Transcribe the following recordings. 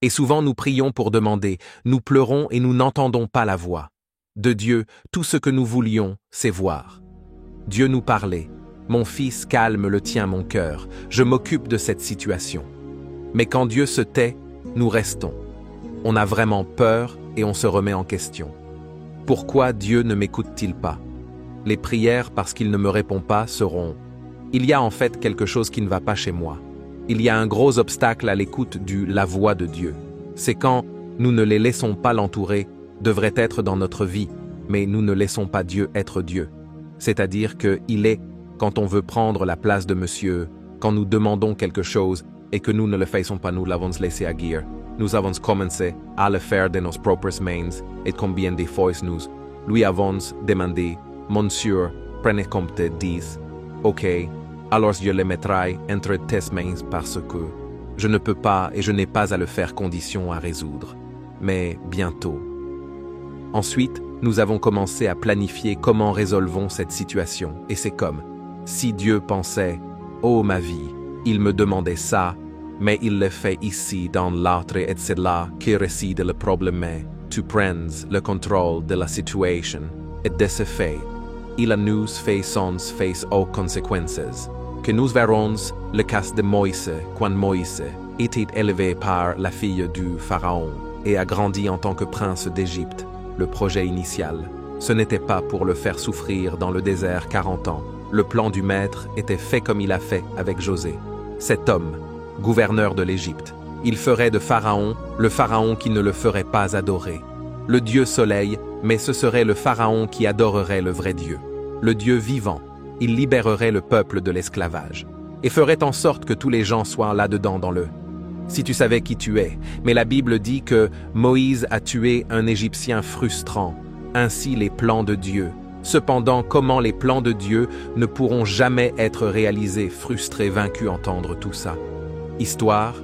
Et souvent nous prions pour demander, nous pleurons et nous n'entendons pas la voix. De Dieu, tout ce que nous voulions, c'est voir. Dieu nous parlait. Mon fils, calme le tien, mon cœur, je m'occupe de cette situation. Mais quand Dieu se tait, nous restons. On a vraiment peur et on se remet en question. Pourquoi Dieu ne m'écoute-t-il pas? Les prières, parce qu'il ne me répond pas, seront « Il y a en fait quelque chose qui ne va pas chez moi. Il y a un gros obstacle à l'écoute la voix de Dieu. C'est quand nous ne les laissons pas l'entourer, devrait être dans notre vie, mais nous ne laissons pas Dieu être Dieu. C'est-à-dire qu'il est, quand on veut prendre la place de Monsieur, quand nous demandons quelque chose et que nous ne le faisons pas, nous l'avons laissé agir. Nous avons commencé à le faire de nos propres mains et combien de fois nous lui avons demandé, Monsieur, prenez compte, dis, ok, alors je le mettrai entre tes mains parce que je ne peux pas et je n'ai pas à le faire condition à résoudre. Mais bientôt. Ensuite, nous avons commencé à planifier comment résolvons cette situation et c'est comme si Dieu pensait, oh ma vie, il me demandait ça, mais il le fait ici dans l'autre et c'est là que réside le problème. Tu prends le contrôle de la situation et de ce fait, il a nous fait sans face aux conséquences. Que nous verrons le cas de Moïse quand Moïse était élevé par la fille du Pharaon et a grandi en tant que prince d'Égypte. Le projet initial, ce n'était pas pour le faire souffrir dans le désert 40 ans. Le plan du maître était fait comme il a fait avec José. Cet homme, gouverneur de l'Égypte, il ferait de Pharaon le Pharaon qui ne le ferait pas adorer. Le Dieu soleil, mais ce serait le Pharaon qui adorerait le vrai Dieu. Le Dieu vivant, il libérerait le peuple de l'esclavage et ferait en sorte que tous les gens soient là-dedans dans le « Si tu savais qui tu es », mais la Bible dit que Moïse a tué un Égyptien frustrant, ainsi les plans de Dieu. Cependant, comment les plans de Dieu ne pourront jamais être réalisés, frustrés, vaincus, entendre tout ça. Histoire,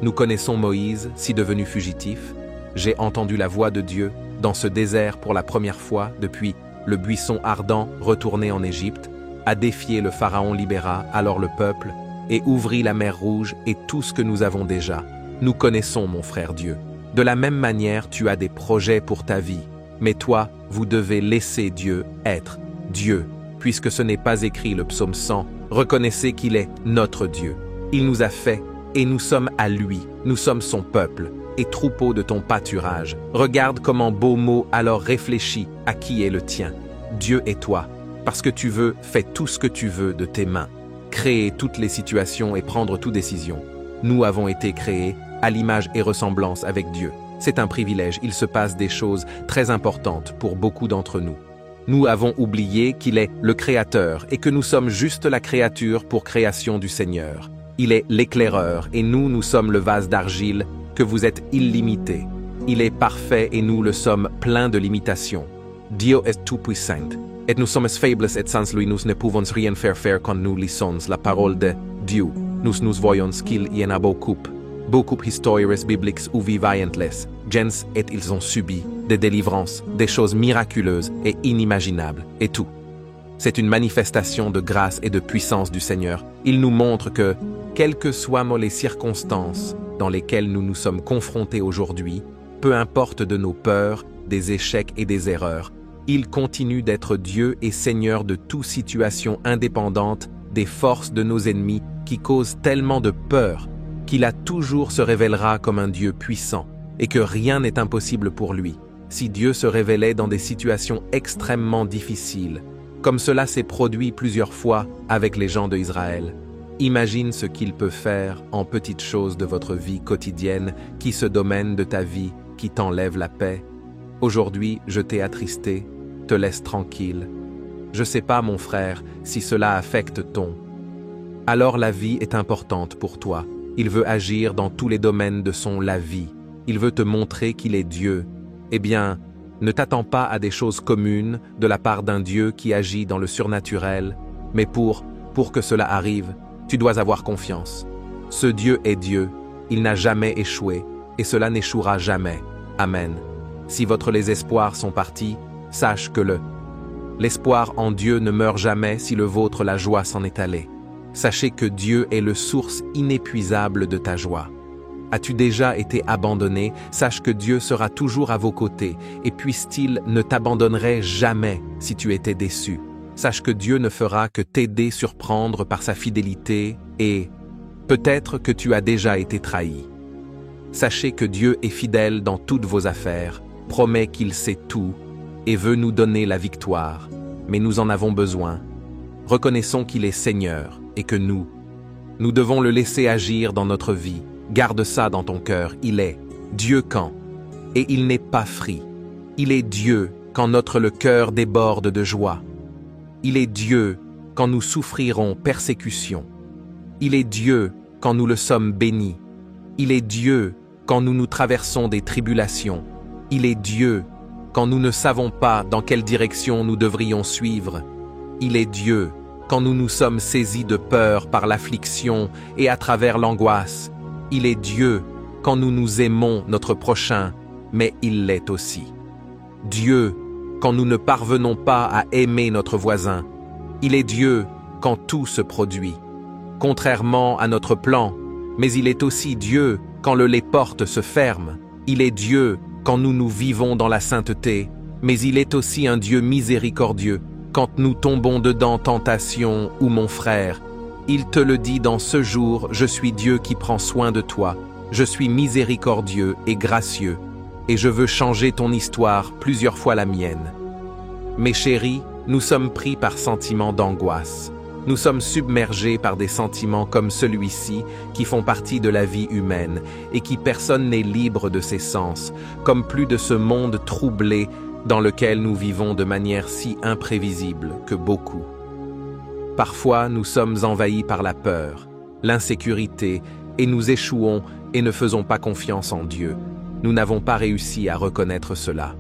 nous connaissons Moïse, si devenu fugitif. J'ai entendu la voix de Dieu dans ce désert pour la première fois depuis le buisson ardent retourné en Égypte, a défié le Pharaon libéra alors le peuple et ouvrit la mer Rouge et tout ce que nous avons déjà. Nous connaissons mon frère Dieu. De la même manière, tu as des projets pour ta vie. Mais toi, vous devez laisser Dieu être Dieu, puisque ce n'est pas écrit le psaume 100. Reconnaissez qu'il est notre Dieu. Il nous a fait et nous sommes à lui. Nous sommes son peuple et troupeau de ton pâturage. Regarde comment beau mot alors réfléchis à qui est le tien. Dieu est toi. Parce que tu veux, fais tout ce que tu veux de tes mains. Créer toutes les situations et prendre toute décision. Nous avons été créés à l'image et ressemblance avec Dieu. C'est un privilège, il se passe des choses très importantes pour beaucoup d'entre nous. Nous avons oublié qu'il est le Créateur et que nous sommes juste la créature pour création du Seigneur. Il est l'éclaireur et nous sommes le vase d'argile, que vous êtes illimité. Il est parfait et nous le sommes plein de limitations. Dieu est tout-puissant. Et nous sommes faibles et sans lui nous ne pouvons rien faire quand nous lisons la parole de Dieu. Nous voyons qu'il y en a beaucoup d'histoires bibliques où vivaient-les gens et ils ont subi des délivrances, des choses miraculeuses et inimaginables, et tout. C'est une manifestation de grâce et de puissance du Seigneur. Il nous montre que, quelles que soient les circonstances dans lesquelles nous nous sommes confrontés aujourd'hui, peu importe de nos peurs, des échecs et des erreurs, il continue d'être Dieu et Seigneur de toute situation indépendante des forces de nos ennemis qui causent tellement de peur qu'il a toujours se révélera comme un Dieu puissant et que rien n'est impossible pour lui. Si Dieu se révélait dans des situations extrêmement difficiles, comme cela s'est produit plusieurs fois avec les gens d'Israël, imagine ce qu'il peut faire en petites choses de votre vie quotidienne qui se domaine de ta vie, qui t'enlève la paix. Aujourd'hui, je t'ai attristé, te laisse tranquille. Je sais pas, mon frère, si cela affecte ton. Alors la vie est importante pour toi. Il veut agir dans tous les domaines de la vie. Il veut te montrer qu'il est Dieu. Eh bien, ne t'attends pas à des choses communes de la part d'un Dieu qui agit dans le surnaturel, mais pour que cela arrive, tu dois avoir confiance. Ce Dieu est Dieu, il n'a jamais échoué, et cela n'échouera jamais. Amen. Si les espoirs sont partis, sache que l'espoir en Dieu ne meurt jamais si le vôtre la joie s'en est allée. Sachez que Dieu est le source inépuisable de ta joie. As-tu déjà été abandonné? Sache que Dieu sera toujours à vos côtés, et puisse-t-il ne t'abandonnerait jamais si tu étais déçu. Sache que Dieu ne fera que t'aider surprendre par sa fidélité, et peut-être que tu as déjà été trahi. Sachez que Dieu est fidèle dans toutes vos affaires, promet qu'il sait tout, et veut nous donner la victoire, mais nous en avons besoin. Reconnaissons qu'il est Seigneur, et que nous devons le laisser agir dans notre vie. Garde ça dans ton cœur, il est Dieu quand, et il n'est pas frit. Il est Dieu quand le cœur déborde de joie. Il est Dieu quand nous souffrirons persécution. Il est Dieu quand nous le sommes bénis. Il est Dieu quand nous traversons des tribulations. Il est Dieu quand nous ne savons pas dans quelle direction nous devrions suivre. Il est Dieu quand nous sommes saisis de peur par l'affliction et à travers l'angoisse. Il est Dieu quand nous aimons notre prochain, mais il l'est aussi. Dieu quand nous ne parvenons pas à aimer notre voisin. Il est Dieu quand tout se produit, contrairement à notre plan, mais il est aussi Dieu quand les portes se ferment. Il est Dieu quand nous vivons dans la sainteté, mais il est aussi un Dieu miséricordieux quand nous tombons dedans tentation ou mon frère. Il te le dit dans ce jour, je suis Dieu qui prend soin de toi, je suis miséricordieux et gracieux, et je veux changer ton histoire plusieurs fois la mienne. Mes chéris, nous sommes pris par sentiments d'angoisse. Nous sommes submergés par des sentiments comme celui-ci qui font partie de la vie humaine et qui personne n'est libre de ses sens, comme plus de ce monde troublé dans lequel nous vivons de manière si imprévisible que beaucoup. Parfois, nous sommes envahis par la peur, l'insécurité, et nous échouons et ne faisons pas confiance en Dieu. Nous n'avons pas réussi à reconnaître cela.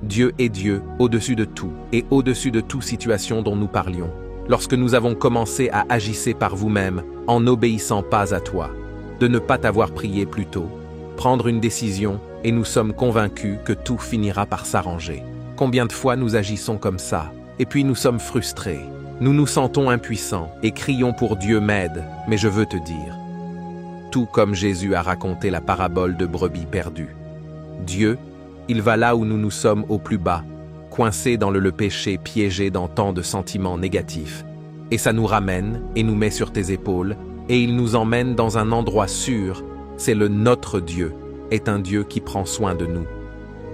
Dieu est Dieu au-dessus de tout et au-dessus de toute situation dont nous parlions. Lorsque nous avons commencé à agir par vous-même en n'obéissant pas à toi, de ne pas t'avoir prié plus tôt, prendre une décision et nous sommes convaincus que tout finira par s'arranger. Combien de fois nous agissons comme ça et puis nous sommes frustrés. Nous nous sentons impuissants et crions pour Dieu m'aide, mais je veux te dire, tout comme Jésus a raconté la parabole de brebis perdues. Dieu, il va là où nous sommes au plus bas, coincés dans le péché, piégés dans tant de sentiments négatifs. Et ça nous ramène et nous met sur tes épaules, et il nous emmène dans un endroit sûr. C'est notre Dieu, est un Dieu qui prend soin de nous.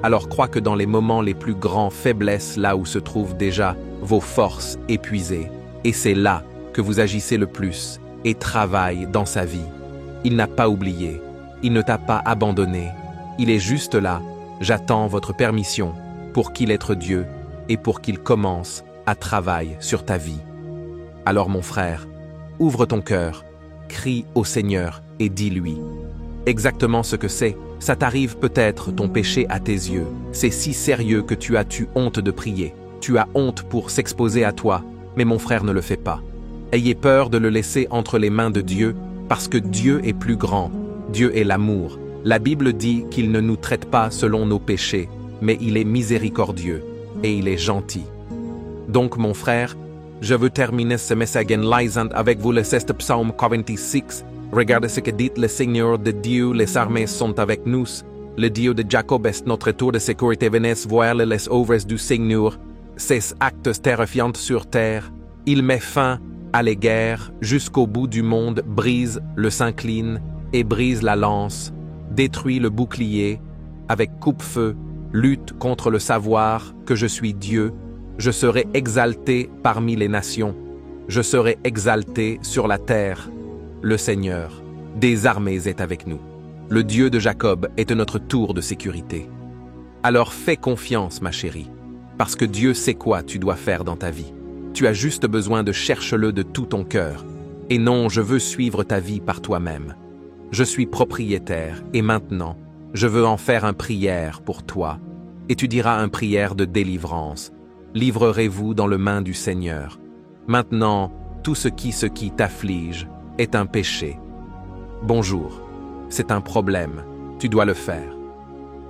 Alors crois que dans les moments les plus grands faiblesses, là où se trouvent déjà vos forces épuisées, et c'est là que vous agissez le plus, et travaille dans sa vie. Il n'a pas oublié, il ne t'a pas abandonné, il est juste là. J'attends votre permission pour qu'il être Dieu et pour qu'il commence à travailler sur ta vie. Alors mon frère, ouvre ton cœur, crie au Seigneur et dis-lui exactement ce que c'est. Ça t'arrive peut-être, ton péché à tes yeux. C'est si sérieux que tu as honte de prier. Tu as honte pour s'exposer à toi, mais mon frère ne le fait pas. Ayez peur de le laisser entre les mains de Dieu, parce que Dieu est plus grand. Dieu est l'amour. La Bible dit qu'il ne nous traite pas selon nos péchés, mais il est miséricordieux et il est gentil. Donc mon frère, je veux terminer ce message en lisant avec vous le 16e psaume 46. Regardez ce que dit le Seigneur de Dieu, les armées sont avec nous. Le Dieu de Jacob est notre tour de sécurité. Venez voir les œuvres du Seigneur, ses actes terrifiants sur terre. Il met fin à les guerres jusqu'au bout du monde, brise le s'incline et brise la lance, détruit le bouclier avec coupe-feu, lutte contre le savoir que je suis Dieu. Je serai exalté parmi les nations, je serai exalté sur la terre. Le Seigneur des armées est avec nous. Le Dieu de Jacob est notre tour de sécurité. Alors fais confiance, ma chérie, parce que Dieu sait quoi tu dois faire dans ta vie. Tu as juste besoin de chercher-le de tout ton cœur. Et non, je veux suivre ta vie par toi-même. Je suis propriétaire et maintenant, je veux en faire un prière pour toi. Et tu diras un prière de délivrance. Livrerez-vous dans les mains du Seigneur. Maintenant, tout ce qui t'afflige est un péché. Bonjour, c'est un problème, tu dois le faire.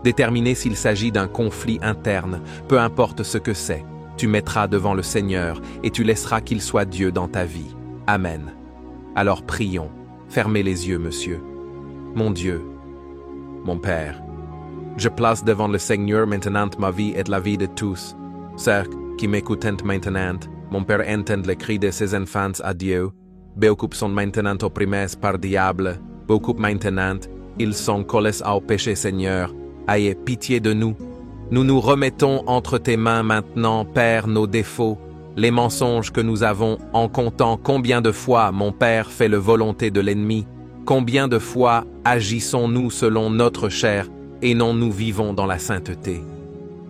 Déterminer s'il s'agit d'un conflit interne, peu importe ce que c'est, tu mettras devant le Seigneur et tu laisseras qu'il soit Dieu dans ta vie. Amen. Alors prions, fermez les yeux, monsieur. Mon Dieu, mon Père, je place devant le Seigneur maintenant ma vie et la vie de tous. Ceux qui m'écoutent maintenant, mon Père entend le cri de ses enfants à Dieu. Beaucoup sont maintenant opprimés par diable. Beaucoup maintenant, ils sont collés au péché, Seigneur. Ayez pitié de nous. Nous nous remettons entre tes mains maintenant, Père, nos défauts, les mensonges que nous avons en comptant combien de fois mon Père fait la volonté de l'ennemi, combien de fois agissons-nous selon notre chair et non nous vivons dans la sainteté.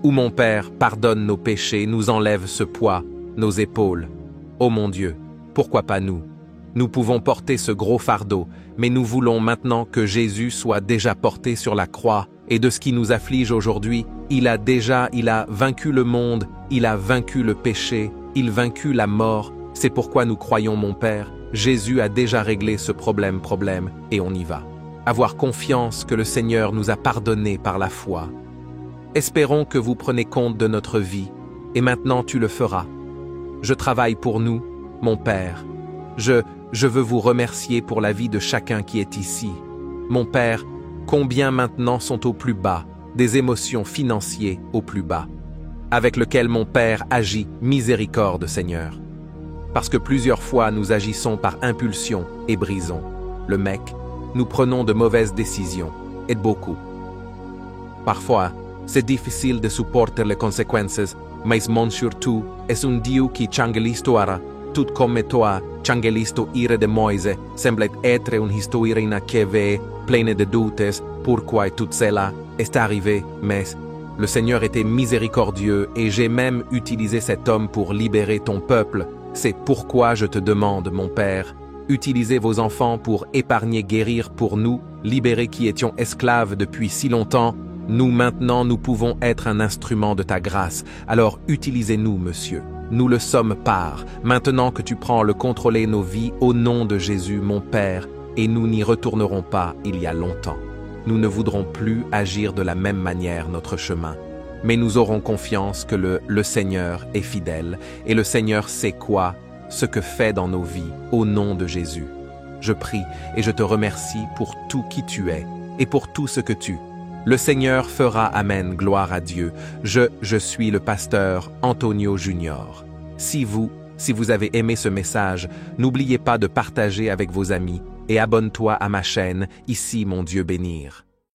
Où mon Père pardonne nos péchés, nous enlève ce poids, nos épaules. Ô mon Dieu, pourquoi pas nous? Nous pouvons porter ce gros fardeau, mais nous voulons maintenant que Jésus soit déjà porté sur la croix, et de ce qui nous afflige aujourd'hui, il a vaincu le monde, il a vaincu le péché, il a vaincu la mort. C'est pourquoi nous croyons, mon Père, Jésus a déjà réglé ce problème, et on y va. Avoir confiance que le Seigneur nous a pardonné par la foi. Espérons que vous prenez compte de notre vie, et maintenant tu le feras. Je travaille pour nous, mon Père. Je veux vous remercier pour la vie de chacun qui est ici. Mon Père, combien maintenant sont au plus bas, des émotions financières au plus bas, avec lequel mon Père agit, miséricorde, Seigneur. Parce que plusieurs fois nous agissons par impulsion et brisons. Le mec, nous prenons de mauvaises décisions, et beaucoup. Parfois, c'est difficile de supporter les conséquences, mais mon surtout est un Dieu qui change l'histoire, tout comme toi, change l'histoire de Moïse, semble être une histoire inachevée, pleine de doutes, pourquoi tout cela est arrivé, mais le Seigneur était miséricordieux et j'ai même utilisé cet homme pour libérer ton peuple. C'est pourquoi je te demande, mon Père, utilisez vos enfants pour épargner, guérir pour nous, libérer qui étions esclaves depuis si longtemps. Nous maintenant, nous pouvons être un instrument de ta grâce. Alors utilisez-nous, Monsieur. Nous le sommes par, maintenant que tu prends le contrôler nos vies au nom de Jésus, mon Père, et nous n'y retournerons pas il y a longtemps. Nous ne voudrons plus agir de la même manière notre chemin, mais nous aurons confiance que le Seigneur est fidèle, et le Seigneur sait quoi, ce que fait dans nos vies, au nom de Jésus. Je prie et je te remercie pour tout qui tu es, et pour tout ce que tu. Le Seigneur fera, Amen, gloire à Dieu. Je suis le pasteur Antonio Junior. Si vous avez aimé ce message, n'oubliez pas de partager avec vos amis et abonne-toi à ma chaîne, ici mon Dieu bénir.